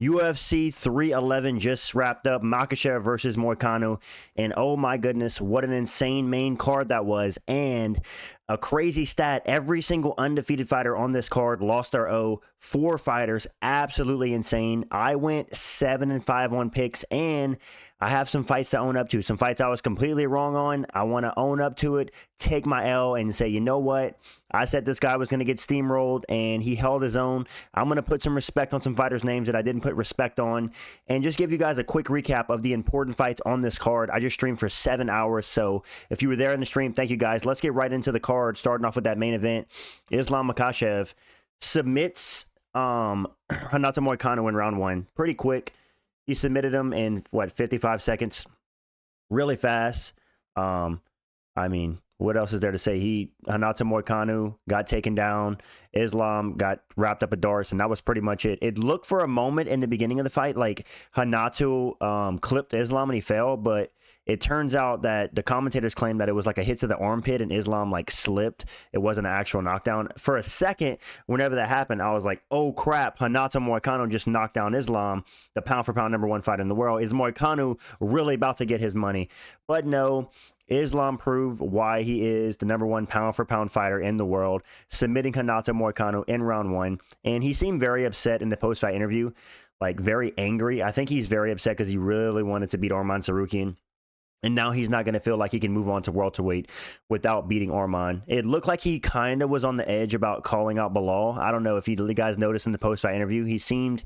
UFC 311 just wrapped up, Makhachev versus Moicano, and oh my goodness, what an insane main card that was. And a crazy stat, every single undefeated fighter on this card lost their O. 4 fighters, absolutely insane. I went 7-5 on picks, and I have some fights to own up to. Some fights I was completely wrong on. I want to own up to it, take my L, and say, you know what? I said this guy was going to get steamrolled, and he held his own. I'm going to put some respect on some fighters' names that I didn't put respect on, and just give you guys a quick recap of the important fights on this card. I just streamed for 7 hours, so if you were there in the stream, thank you guys. Let's get right into the card, starting off with that main event. Islam Makhachev submits Renato Moicano in round 1 pretty quick. He submitted him in, 55 seconds? Really fast. I mean, what else is there to say? Renato Moicano got taken down. Islam got wrapped up a darts, and that was pretty much it. It looked for a moment in the beginning of the fight like Renato clipped Islam and he fell, but it turns out that the commentators claimed that it was like a hit to the armpit and Islam like slipped. It wasn't an actual knockdown. For a second, whenever that happened, I was like, oh crap, Renato Moicano just knocked down Islam, the pound-for-pound #1 fighter in the world. Is Moicano really about to get his money? But no, Islam proved why he is the #1 pound-for-pound fighter in the world, submitting Renato Moicano in round 1. And he seemed very upset in the post-fight interview, like very angry. I think he's very upset because he really wanted to beat Arman Tsarukyan. And now he's not going to feel like he can move on to welterweight without beating Arman. It looked like he kind of was on the edge about calling out Bilal. I don't know if you guys noticed in the post-fight interview. He seemed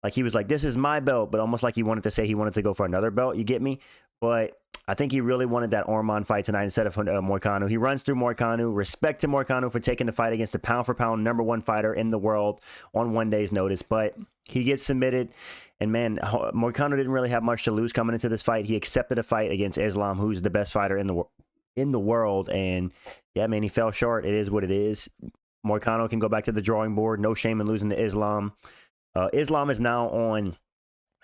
like he was like, this is my belt, but almost like he wanted to say he wanted to go for another belt. You get me? But I think he really wanted that Arman fight tonight instead of Moicano. He runs through Moicano. Respect to Moicano for taking the fight against the pound-for-pound #1 fighter in the world on 1 day's notice. But he gets submitted. And man, Moicano didn't really have much to lose coming into this fight. He accepted a fight against Islam, who's the best fighter in the world. And yeah, man, he fell short. It is what it is. Moicano can go back to the drawing board. No shame in losing to Islam. Islam is now on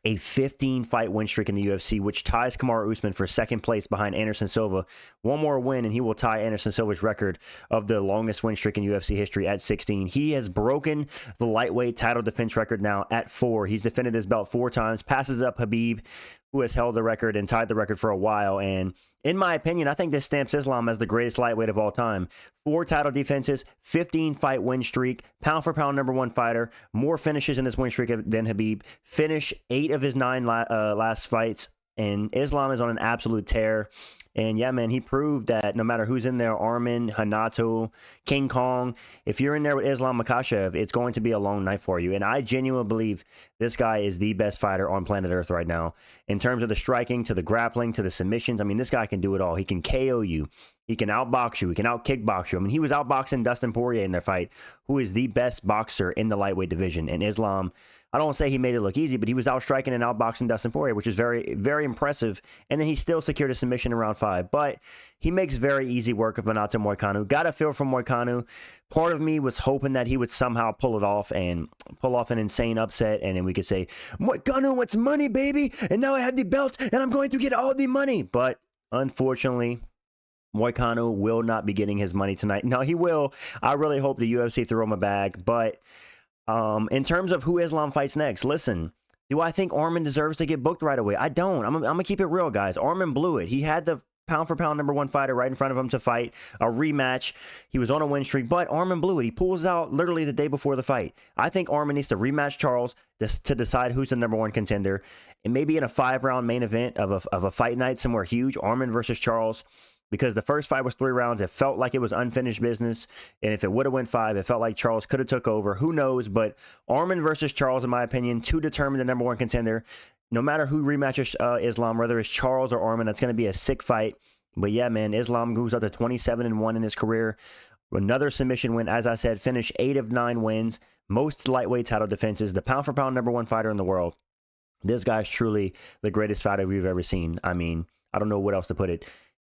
a 15-fight win streak in the UFC, which ties Kamaru Usman for second place behind Anderson Silva. One more win, and he will tie Anderson Silva's record of the longest win streak in UFC history at 16. He has broken the lightweight title defense record now at 4. He's defended his belt 4 times, passes up Khabib, who has held the record and tied the record for a while. And in my opinion, I think this stamps Islam as the greatest lightweight of all time. 4 title defenses, 15-fight win streak, pound-for-pound #1 fighter, more finishes in this win streak than Khabib, finish 8 of his 9 last fights, and Islam is on an absolute tear. And yeah, man, he proved that no matter who's in there, Arman, Renato, King Kong, if you're in there with Islam Makhachev, it's going to be a long night for you. And I genuinely believe this guy is the best fighter on planet Earth right now. In terms of the striking, to the grappling, to the submissions, I mean, this guy can do it all. He can KO you. He can outbox you. He can out-kickbox you. I mean, he was outboxing Dustin Poirier in their fight, who is the best boxer in the lightweight division. And Islam, I don't say he made it look easy, but he was outstriking and outboxing Dustin Poirier, which is very, very impressive. And then he still secured a submission in round 5. But he makes very easy work of Renato Moicano. Got a feel from Moicano. Part of me was hoping that he would somehow pull it off and pull off an insane upset. And then we could say, Moicano wants money, baby. And now I have the belt and I'm going to get all the money. But unfortunately, Moicano will not be getting his money tonight. No, he will. I really hope the UFC threw him a bag. But in terms of who Islam fights next, listen, do I think Arman deserves to get booked right away? I don't. I'm going to keep it real, guys. Arman blew it. He had the pound-for-pound #1 fighter right in front of him to fight a rematch. He was on a win streak, but Arman blew it. He pulls out literally the day before the fight. I think Arman needs to rematch Charles to decide who's the #1 contender. And maybe in a 5-round main event of a fight night somewhere huge, Arman versus Charles. Because the first fight was 3 rounds. It felt like it was unfinished business. And if it would have went 5, it felt like Charles could have took over. Who knows? But Arman versus Charles, in my opinion, to determine the #1 contender. No matter who rematches Islam, whether it's Charles or Arman, that's going to be a sick fight. But yeah, man, Islam moves up to 27-1 in his career. Another submission win, as I said, finished 8 of 9 wins. Most lightweight title defenses. The pound-for-pound #1 fighter in the world. This guy's truly the greatest fighter we've ever seen. I mean, I don't know what else to put it.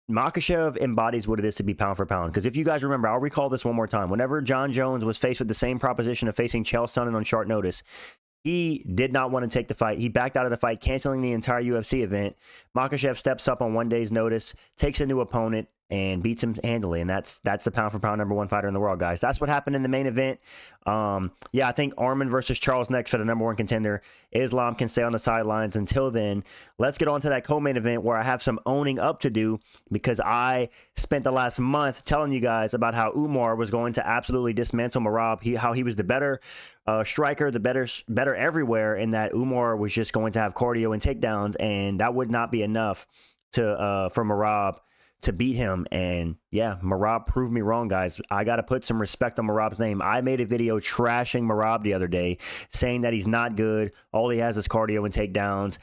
Makhachev embodies what it is to be pound for pound. Because if you guys remember, I'll recall this one more time. Whenever John Jones was faced with the same proposition of facing Chael Sonnen on short notice, he did not want to take the fight. He backed out of the fight, canceling the entire UFC event. Makhachev steps up on 1 day's notice, takes a new opponent, and beats him handily. And that's the pound for pound #1 fighter in the world, guys. That's what happened in the main event. Yeah, I think Arman versus Charles next for the #1 contender. Islam can stay on the sidelines until then. Let's get on to that co-main event where I have some owning up to do, because I spent the last month telling you guys about how Umar was going to absolutely dismantle Merab, how he was the better striker, the better everywhere, and that Umar was just going to have cardio and takedowns, and that would not be enough to for Merab to beat him. And yeah, Merab proved me wrong, guys. I got to put some respect on Merab's name. I made a video trashing Merab the other day, saying that he's not good. All he has is cardio and takedowns.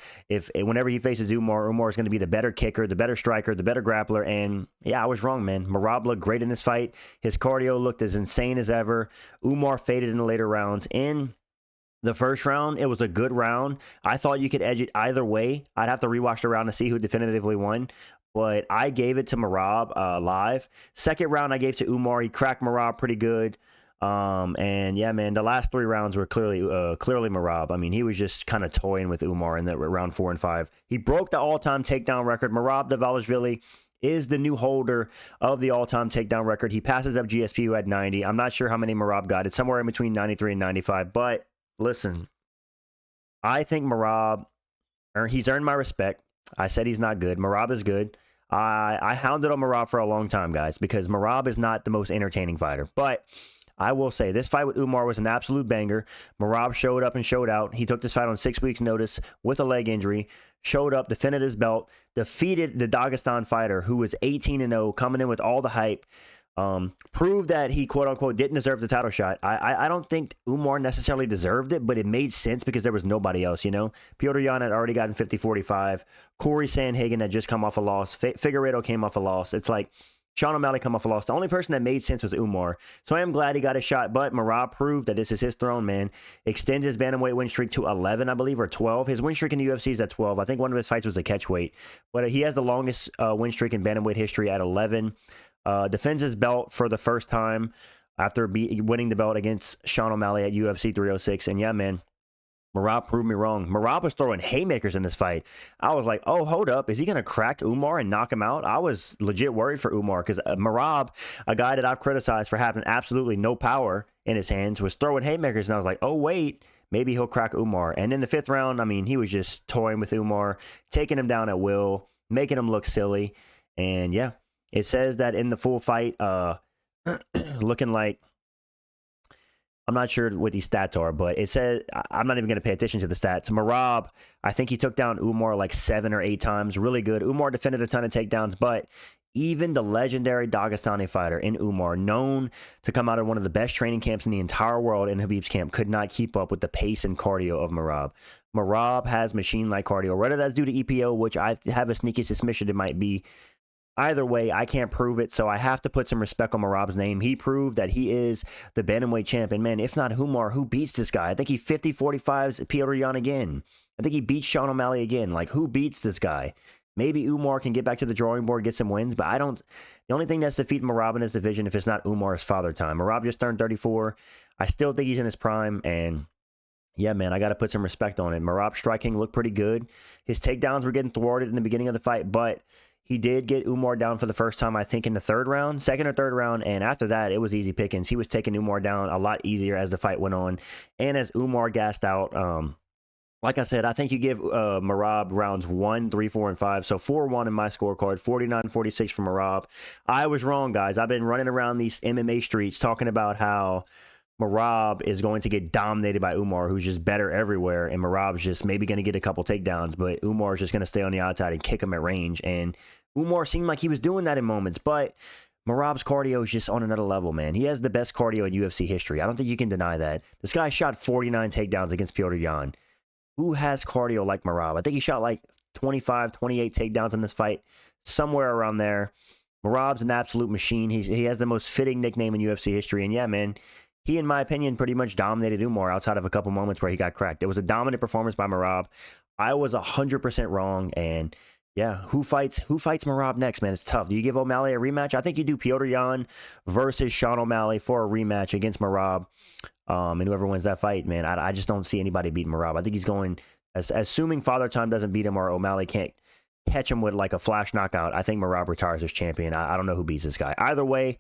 Whenever he faces Umar is going to be the better kicker, the better striker, the better grappler. And yeah, I was wrong, man. Merab looked great in this fight. His cardio looked as insane as ever. Umar faded in the later rounds. In the first round, it was a good round. I thought you could edge it either way. I'd have to rewatch the round to see who definitively won, but I gave it to Merab live. Second round, I gave to Umar. He cracked Merab pretty good. And yeah, man, the last 3 rounds were clearly Merab. I mean, he was just kind of toying with Umar in that round 4 and 5. He broke the all-time takedown record. Merab Dvalishvili is the new holder of the all-time takedown record. He passes up GSP, who had 90. I'm not sure how many Merab got. It's somewhere in between 93 and 95. But listen, I think Merab, he's earned my respect. I said he's not good. Merab is good. I hounded on Merab for a long time, guys, because Merab is not the most entertaining fighter. But I will say this fight with Umar was an absolute banger. Merab showed up and showed out. He took this fight on 6 weeks' notice with a leg injury, showed up, defended his belt, defeated the Dagestan fighter who was 18-0, coming in with all the hype. Proved that he, quote-unquote, didn't deserve the title shot. I don't think Umar necessarily deserved it, but it made sense because there was nobody else, you know? Petr Yan had already gotten 50-45. Corey Sandhagen had just come off a loss. Figueiredo came off a loss. It's like Sean O'Malley come off a loss. The only person that made sense was Umar. So I am glad he got a shot, but Merab proved that this is his throne, man. Extends his bantamweight win streak to 11, I believe, or 12. His win streak in the UFC is at 12. I think one of his fights was a catchweight, but he has the longest win streak in bantamweight history at 11. Defends his belt for the first time after winning the belt against Sean O'Malley at UFC 306. And yeah, man, Merab proved me wrong. Merab was throwing haymakers in this fight. I was like, oh, hold up. Is he going to crack Umar and knock him out? I was legit worried for Umar because Merab, a guy that I've criticized for having absolutely no power in his hands, was throwing haymakers. And I was like, oh, wait, maybe he'll crack Umar. And in the 5th round, I mean, he was just toying with Umar, taking him down at will, making him look silly. And yeah. It says that in the full fight, looking like, I'm not sure what these stats are, but it says, I'm not even going to pay attention to the stats. Merab, I think he took down Umar like 7 or 8 times. Really good. Umar defended a ton of takedowns, but even the legendary Dagestani fighter in Umar, known to come out of one of the best training camps in the entire world in Khabib's camp, could not keep up with the pace and cardio of Merab. Merab has machine-like cardio. Whether that's due to EPO, which I have a sneaky suspicion it might be, either way, I can't prove it, so I have to put some respect on Merab's name. He proved that he is the bantamweight champ, and man, if not Umar, who beats this guy? I think he 50-45s Petr Yan again. I think he beats Sean O'Malley again. Like, who beats this guy? Maybe Umar can get back to the drawing board, get some wins, but I don't. The only thing that's defeating Merab in this division, if it's not Umar's father time. Merab just turned 34. I still think he's in his prime, and yeah, man, I got to put some respect on it. Merab's striking looked pretty good. His takedowns were getting thwarted in the beginning of the fight, but he did get Umar down for the first time, I think, in the 3rd round, 2nd or 3rd round, and after that, it was easy pickings. He was taking Umar down a lot easier as the fight went on, and as Umar gassed out, like I said, I think you give Merab rounds 1, 3, 4, and 5, so 4-1 in my scorecard, 49-46 for Merab. I was wrong, guys. I've been running around these MMA streets talking about how Merab is going to get dominated by Umar, who's just better everywhere, and Merab's just maybe going to get a couple takedowns, but Umar's just going to stay on the outside and kick him at range, and Umar seemed like he was doing that in moments, but Merab's cardio is just on another level, man. He has the best cardio in UFC history. I don't think you can deny that. This guy shot 49 takedowns against Petr Yan. Who has cardio like Merab? I think he shot like 25, 28 takedowns in this fight, somewhere around there. Merab's an absolute machine. He has the most fitting nickname in UFC history, and yeah, man, he, in my opinion, pretty much dominated Umar outside of a couple moments where he got cracked. It was a dominant performance by Merab. I was 100% wrong, and yeah, who fights Merab next, man? It's tough. Do you give O'Malley a rematch? I think you do Petr Yan versus Sean O'Malley for a rematch against Merab, and whoever wins that fight, man, I just don't see anybody beating Merab. I think he's going, assuming Father Time doesn't beat him or O'Malley can't catch him with like a flash knockout, I think Merab retires as champion. I don't know who beats this guy. Either way,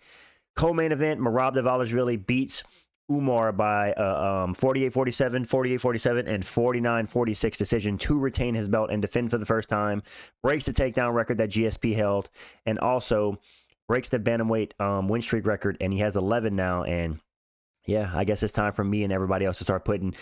co-main event, Merab Dvalishvili beats Umar by 48-47, 48-47, and 49-46 decision to retain his belt and defend for the first time. Breaks the takedown record that GSP held, and also breaks the bantamweight win streak record, and he has 11 now. And yeah, I guess it's time for me and everybody else to start putting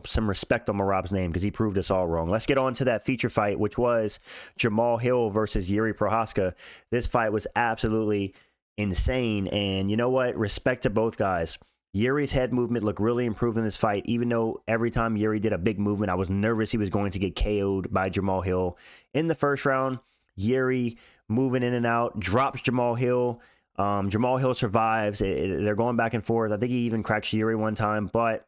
some respect on Merab's name because he proved us all wrong. Let's get on to that feature fight, which was Jamahal versus Jiri Prochazka. This fight was absolutely insane, and you know what? Respect to both guys. Jiri's head movement looked really improved in this fight, even though every time Jiri did a big movement, I was nervous he was going to get KO'd by Jamahal. In the first round, Jiri moving in and out, drops Jamahal. Jamahal survives. They're going back and forth. I think he even cracks Jiri one time, but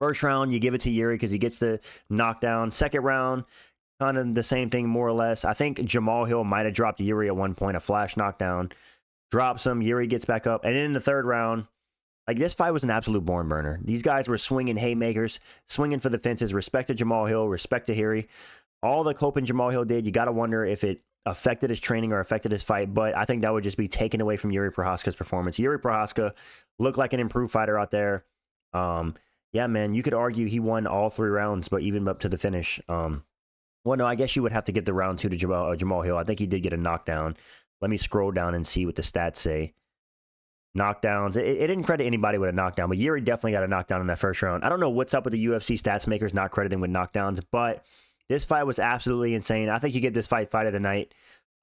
first round, you give it to Jiri because he gets the knockdown. Second round, kind of the same thing, more or less. I think Jamahal might have dropped Jiri at one point, a flash knockdown. Drops him, Jiri gets back up. And then in the third round, like, this fight was an absolute barn burner. These guys were swinging haymakers, swinging for the fences. Respect to Jamahal, respect to Jiri. All the coping Jamahal did, you got to wonder if it affected his training or affected his fight, but I think that would just be taken away from Jiri Prochazka's performance. Jiri Prochazka looked like an improved fighter out there. Yeah, man, you could argue he won all 3 rounds, but even up to the finish. Well, no, I guess you would have to get the round 2 to Jamahal. I think he did get a knockdown. Let me scroll down and see what the stats say. Knockdowns. It didn't credit anybody with a knockdown, but Jiri definitely got a knockdown in that first round. I don't know what's up with the UFC stats makers not crediting with knockdowns, but this fight was absolutely insane. I think you get this fight of the night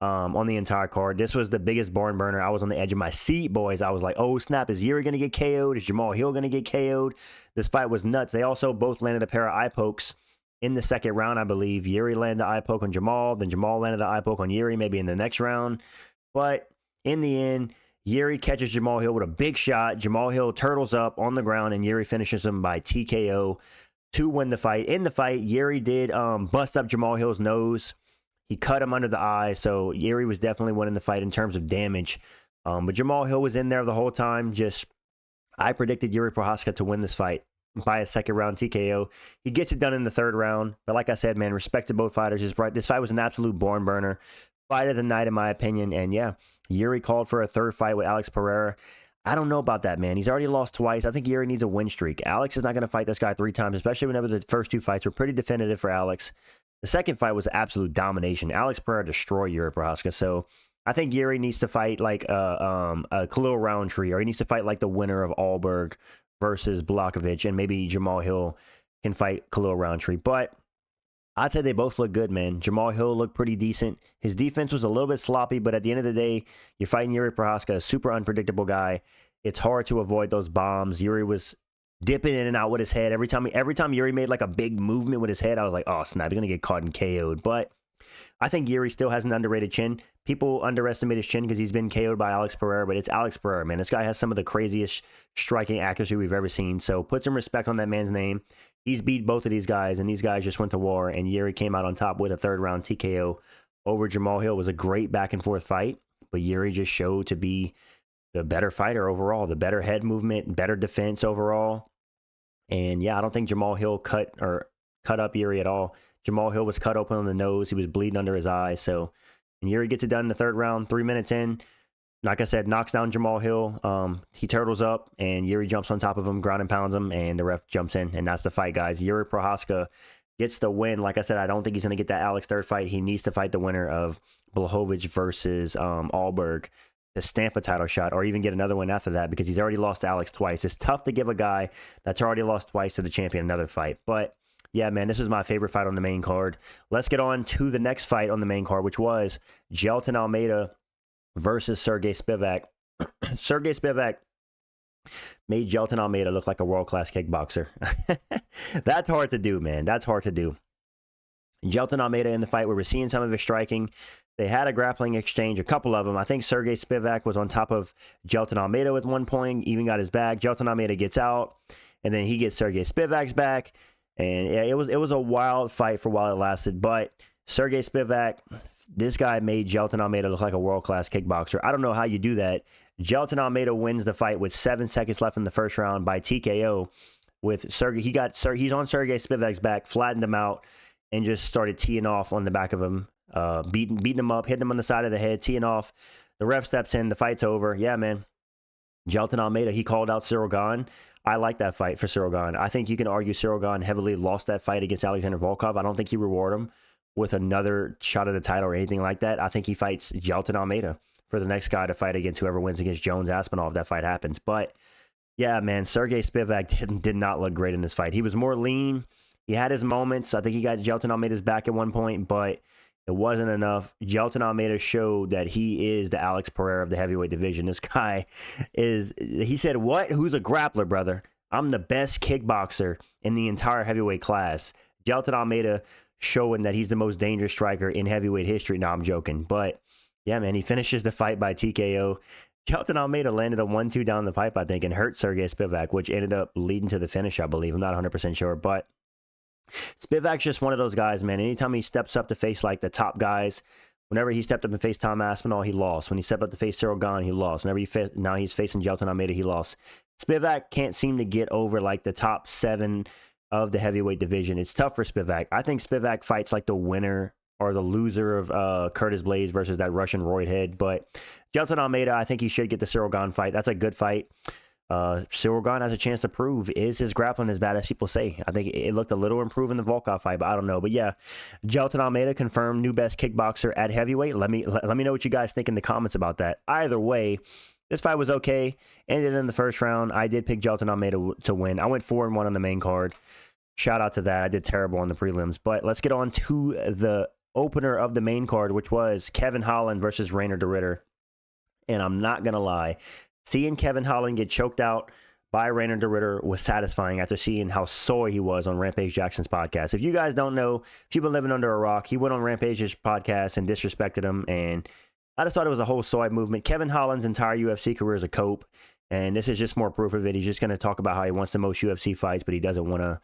on the entire card. This was the biggest barn burner. I was on the edge of my seat, boys. I was like, oh, snap. Is Jiri going to get KO'd? Is Jamahal going to get KO'd? This fight was nuts. They also both landed a pair of eye pokes in the second round, I believe. Jiri landed an eye poke on Jamahal. Then Jamahal landed an eye poke on Jiri maybe in the next round. But in the end, Jiri catches Jamahal with a big shot. Jamahal turtles up on the ground, and Jiri finishes him by TKO to win the fight. In the fight, Jiri did bust up Jamal's nose. He cut him under the eye, so Jiri was definitely winning the fight in terms of damage. But Jamahal was in there the whole time. I predicted Jiri Prochazka to win this fight by a second round TKO. He gets it done in the third round. But like I said, man, respect to both fighters. This fight was an absolute barn burner. Fight of the night, in my opinion. And yeah, Jiri called for a third fight with Alex Pereira. I don't know about that, man. He's already lost twice. I think Jiri needs a win streak. Alex is not going to fight this guy 3 times, especially whenever the first 2 fights were pretty definitive for Alex. The second fight was absolute domination. Alex Pereira destroyed Jiri Prochazka. So I think Jiri needs to fight like a Khalil Roundtree, or he needs to fight like the winner of Allberg versus Blachowicz, and maybe Jamahal can fight Khalil Roundtree. But I'd say they both look good, man. Jamahal looked pretty decent. His defense was a little bit sloppy, but at the end of the day, you're fighting Jiri Prochazka, a super unpredictable guy. It's hard to avoid those bombs. Jiri was dipping in and out with his head. Every time Jiri made like a big movement with his head, I was like, oh, snap, he's going to get caught and KO'd. But I think Jiri still has an underrated chin. People underestimate his chin because he's been KO'd by Alex Pereira, but it's Alex Pereira, man. This guy has some of the craziest striking accuracy we've ever seen. So put some respect on that man's name. He's beat both of these guys, and these guys just went to war, and Jiri came out on top with a third round TKO over Jamahal. It was a great back and forth fight, but Jiri just showed to be the better fighter overall, the better head movement, better defense overall. And yeah, I don't think Jamahal cut up Jiri at all. Jamahal was cut open on the nose. He was bleeding under his eye. So, and Jiri gets it done in the third round, 3 minutes in. Like I said, knocks down Jamahal. He turtles up, and Jiri jumps on top of him, ground and pounds him, and the ref jumps in, and that's the fight, guys. Jiri Prochazka gets the win. Like I said, I don't think he's going to get that Alex third fight. He needs to fight the winner of Blachowicz versus Allberg to stamp a title shot, or even get another one after that, because he's already lost to Alex twice. It's tough to give a guy that's already lost twice to the champion another fight. But yeah, man, this is my favorite fight on the main card. Let's get on to the next fight on the main card, which was Jailton Almeida versus Sergey Spivac. Sergey Spivac made Jailton Almeida look like a world-class kickboxer. That's hard to do, man. That's hard to do. Jailton Almeida in the fight, we were seeing some of his striking. They had a grappling exchange, a couple of them. I think Sergey Spivac was on top of Jailton Almeida with one point, even got his back. Jailton Almeida gets out, and then he gets Sergey Spivac's back. And yeah, it was a wild fight for while it lasted. But Sergey Spivac, this guy made Jailton Almeida look like a world-class kickboxer. I don't know how you do that. Jailton Almeida wins the fight with 7 seconds left in the first round by TKO with Sergey. He's on Sergey Spivac's back, flattened him out. and just started teeing off on the back of him, beating him up, hitting him on the side of the head, teeing off. The ref steps in, the fight's over. Yeah, man. Jailton Almeida, he called out Cyril Gane. I like that fight for Cyril Gane. I think you can argue Cyril Gane heavily lost that fight against Alexander Volkov. I don't think you reward him with another shot at the title or anything like that. I think he fights Jailton Almeida for the next guy to fight against whoever wins against Jones Aspinall if that fight happens. But yeah, man, Sergey Spivac did not look great in this fight. He was more lean. He had his moments. I think he got Jailton Almeida's back at one point, but it wasn't enough. Jailton Almeida showed that he is the Alex Pereira of the heavyweight division. This guy is, he said, what? Who's a grappler, brother? I'm the best kickboxer in the entire heavyweight class. Jailton Almeida showing that he's the most dangerous striker in heavyweight history. No, I'm joking. But yeah, man, he finishes the fight by TKO. Jailton Almeida landed a 1-2 down the pipe, I think, and hurt Sergey Spivac, which ended up leading to the finish, I believe. I'm not 100% sure, but Spivac's just one of those guys, man. Anytime he steps up to face like the top guys, whenever he stepped up and faced Tom Aspinall, he lost. When he stepped up to face Cyril Gane, he lost. Whenever now he's facing Jailton Almeida, he lost. Spivac can't seem to get over like the top 7 of the heavyweight division. It's tough for Spivac. I think Spivac fights like the winner or the loser of Curtis Blaydes versus that Russian roidhead. But Jailton Almeida, I think he should get the Cyril Gane fight. That's a good fight. Cyril Gane has a chance to prove, is his grappling as bad as people say? I think it looked a little improved in the Volkov fight, but I don't know. But yeah, Jailton Almeida confirmed new best kickboxer at heavyweight. Let me know what you guys think in the comments about that. Either way, this fight was okay. Ended in the first round. I did pick Jailton Almeida to win. I went 4-1 on the main card. Shout out to that. I did terrible on the prelims. But let's get on to the opener of the main card, which was Kevin Holland versus Reinier de Ridder. And I'm not going to lie, seeing Kevin Holland get choked out by Reinier de Ridder was satisfying after seeing how sore he was on Rampage Jackson's podcast. If you guys don't know, if you've been living under a rock, he went on Rampage's podcast and disrespected him, and I just thought it was a whole soy movement. Kevin Holland's entire UFC career is a cope, and this is just more proof of it. He's just going to talk about how he wants the most UFC fights, but he doesn't want to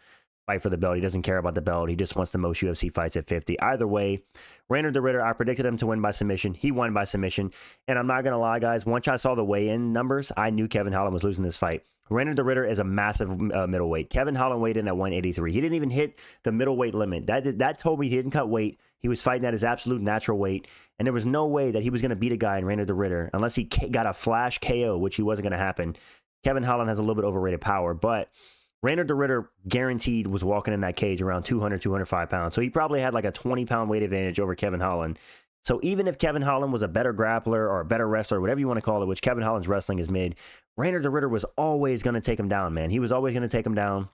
fight for the belt. He doesn't care about the belt. He just wants the most UFC fights at 50. Either way, Reinier de Ridder, I predicted him to win by submission. He won by submission. And I'm not going to lie, guys. Once I saw the weigh-in numbers, I knew Kevin Holland was losing this fight. Reinier de Ridder is a massive middleweight. Kevin Holland weighed in at 183. He didn't even hit the middleweight limit. That told me he didn't cut weight. He was fighting at his absolute natural weight. And there was no way that he was going to beat a guy in Reinier de Ridder unless he got a flash KO, which he wasn't going to happen. Kevin Holland has a little bit overrated power, but Reinier de Ridder guaranteed was walking in that cage around 200, 205 pounds. So he probably had like a 20-pound weight advantage over Kevin Holland. So even if Kevin Holland was a better grappler or a better wrestler, whatever you want to call it, which Kevin Holland's wrestling is mid, Reinier de Ridder was always going to take him down, man. He was always going to take him down.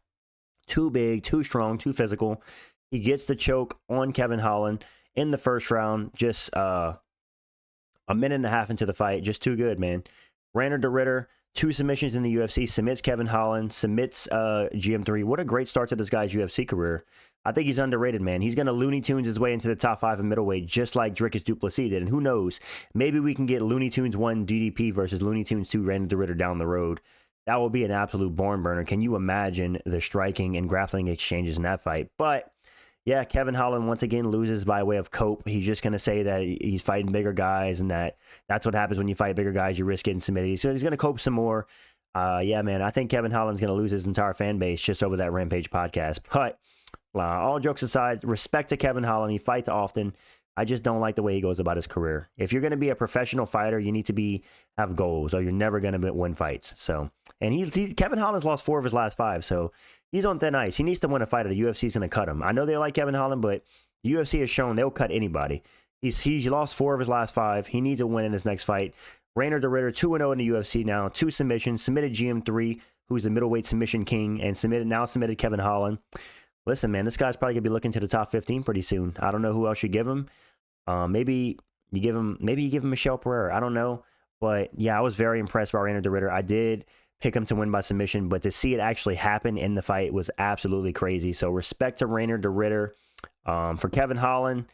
Too big, too strong, too physical. He gets the choke on Kevin Holland in the first round, just a minute and a half into the fight. Just too good, man. Reinier de Ridder, 2 submissions in the UFC, submits Kevin Holland, submits GM3. What a great start to this guy's UFC career. I think he's underrated, man. He's going to Looney Tunes his way into the top 5 in middleweight, just like Dricus du Plessis did. And who knows, maybe we can get Looney Tunes 1 DDP versus Looney Tunes 2 Reinier de Ridder down the road. That will be an absolute barn burner. Can you imagine the striking and grappling exchanges in that fight? But yeah, Kevin Holland once again loses by way of cope. He's just going to say that he's fighting bigger guys and that's what happens when you fight bigger guys. You risk getting submitted. So he's going to cope some more. Yeah, man, I think Kevin Holland's going to lose his entire fan base just over that Rampage podcast. But all jokes aside, respect to Kevin Holland. He fights often. I just don't like the way he goes about his career. If you're going to be a professional fighter, you need to have goals, or you're never going to win fights. So, and Kevin Holland's lost 4 of his last 5, so he's on thin ice. He needs to win a fight, or the UFC's going to cut him. I know they like Kevin Holland, but the UFC has shown they'll cut anybody. He's lost 4 of his last 5. He needs to win in his next fight. Reinier de Ridder, 2-0 in the UFC now, 2 submissions, submitted GM3, who's the middleweight submission king, and submitted Kevin Holland. Listen, man, this guy's probably going to be looking to the top 15 pretty soon. I don't know who else you give him. Maybe you give him Michel Pereira. I don't know. But yeah, I was very impressed by Reinier de Ridder. I did pick him to win by submission, but to see it actually happen in the fight was absolutely crazy. So respect to Reinier de Ridder. For Kevin Holland,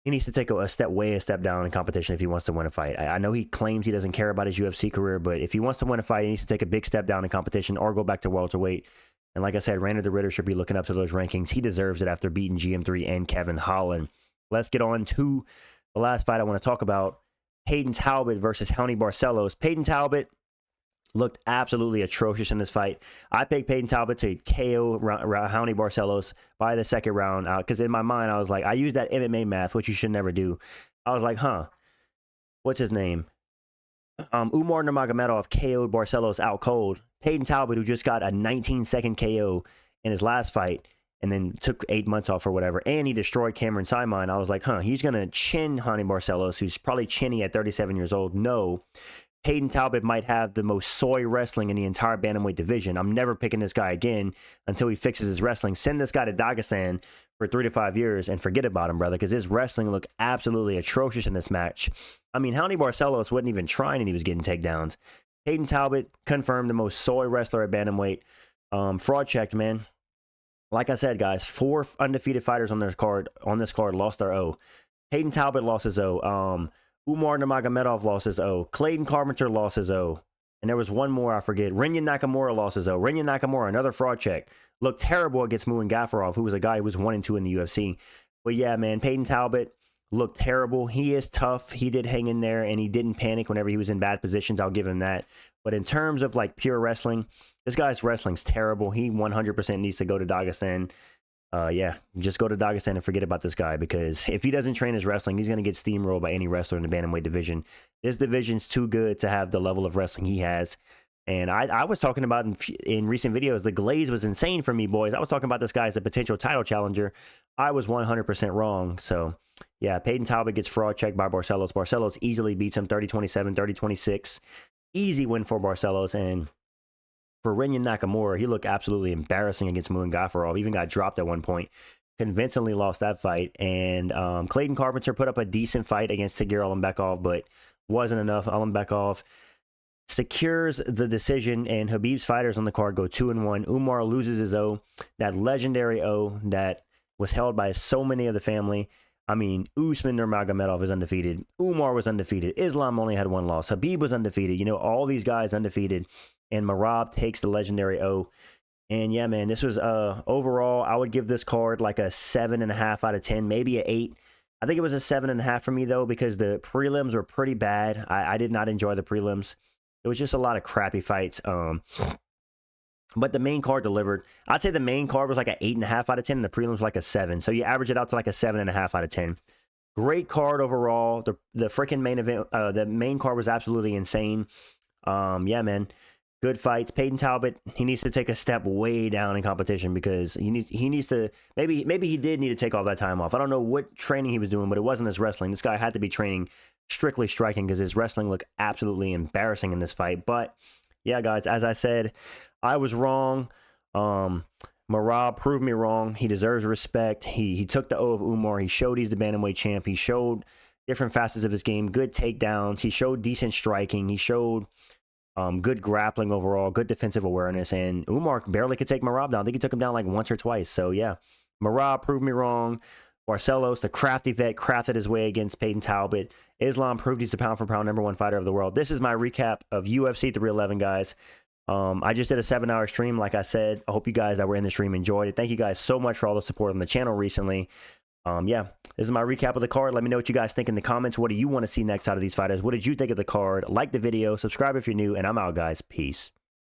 he needs to take a step down in competition if he wants to win a fight. I know he claims he doesn't care about his UFC career, but if he wants to win a fight, he needs to take a big step down in competition or go back to welterweight. And like I said, Reinier de Ridder should be looking up to those rankings. He deserves it after beating GM3 and Kevin Holland. Let's get on to the last fight I want to talk about. Peyton Talbott versus Honey Barcelos. Peyton Talbott, Looked absolutely atrocious in this fight. I picked Peyton Talbott to KO Raoni Barcelos by the second round out, because in my mind I was like, I used that MMA math, which you should never do. I was like, what's his name? Umar Nurmagomedov KO'd Barcelos out cold. Peyton Talbott, who just got a 19-second KO in his last fight and then took 8 months off or whatever, and he destroyed Cameron Simon. I was like, he's going to chin Raoni Barcelos, who's probably chinny at 37 years old. No. Peyton Talbott might have the most soy wrestling in the entire bantamweight division. I'm never picking this guy again until he fixes his wrestling. Send this guy to Dagestan for 3 to 5 years and forget about him, brother, because his wrestling looked absolutely atrocious in this match. I mean, Raoni Barcelos wasn't even trying and he was getting takedowns. Peyton Talbott confirmed the most soy wrestler at bantamweight. Fraud checked, man. Like I said, guys, 4 undefeated fighters on this card lost their O. Peyton Talbott lost his O. Umar Nurmagomedov lost his O. Clayton Carpenter lost his O. And there was one more, I forget. Reinier Nakamura lost his O. Reinier Nakamura, another fraud check. Looked terrible against Muin Gafarov, who was a guy who was 1-2 in the UFC. But yeah, man, Peyton Talbott looked terrible. He is tough. He did hang in there, and he didn't panic whenever he was in bad positions. I'll give him that. But in terms of like pure wrestling, this guy's wrestling's terrible. He 100% needs to go to Dagestan. Yeah, just go to Dagestan and forget about this guy, because if he doesn't train his wrestling, he's going to get steamrolled by any wrestler in the bantamweight division. This division's too good to have the level of wrestling he has. And I was talking about in recent videos, the glaze was insane for me, boys. I was talking about this guy as a potential title challenger. I was 100% wrong. So, yeah, Peyton Talbott gets fraud checked by Barcelos. Barcelos easily beats him 30-27, 30-26. Easy win for Barcelos. And for Reinier Nakamura, he looked absolutely embarrassing against Muin Gafarov. Even got dropped at one point. Convincingly lost that fight. And Clayton Carpenter put up a decent fight against Tagir Ulanbekov, but wasn't enough. Ulanbekov secures the decision, and Khabib's fighters on the card go 2-1. Umar loses his O, that legendary O that was held by so many of the family. I mean, Usman Nurmagomedov is undefeated. Umar was undefeated. Islam only had 1 loss. Khabib was undefeated. You know, all these guys undefeated. And Merab takes the legendary O. And yeah, man, this was overall, I would give this card like a 7.5 out of 10, maybe an 8. I think it was a 7.5 for me, though, because the prelims were pretty bad. I did not enjoy the prelims. It was just a lot of crappy fights. But the main card delivered. I'd say the main card was like an 8.5 out of 10, and the prelims like a 7. So you average it out to like a 7.5 out of 10. Great card overall. The freaking main event, the main card was absolutely insane. Yeah, man. Good fights. Peyton Talbott, he needs to take a step way down in competition, because he needs to, maybe he did need to take all that time off. I don't know what training he was doing, but it wasn't his wrestling. This guy had to be training strictly striking, because his wrestling looked absolutely embarrassing in this fight. But yeah, guys, as I said, I was wrong. Merab proved me wrong. He deserves respect. He took the O of Umar. He showed he's the bantamweight champ. He showed different facets of his game, good takedowns. He showed decent striking. He showed good grappling overall, good defensive awareness, and Umar barely could take Merab down. I think he took him down like once or twice. So yeah, Merab proved me wrong. Barcelos, the crafty vet, crafted his way against Peyton Talbott. Islam proved he's the pound-for-pound #1 fighter of the world. This is my recap of UFC 311, guys. I just did a 7-hour stream, like I said. I hope you guys that were in the stream enjoyed it. Thank you guys so much for all the support on the channel recently. Yeah, this is my recap of the card. Let me know what you guys think in the comments. What do you want to see next out of these fighters? What did you think of the card? Like the video, subscribe if you're new, and I'm out, guys. Peace.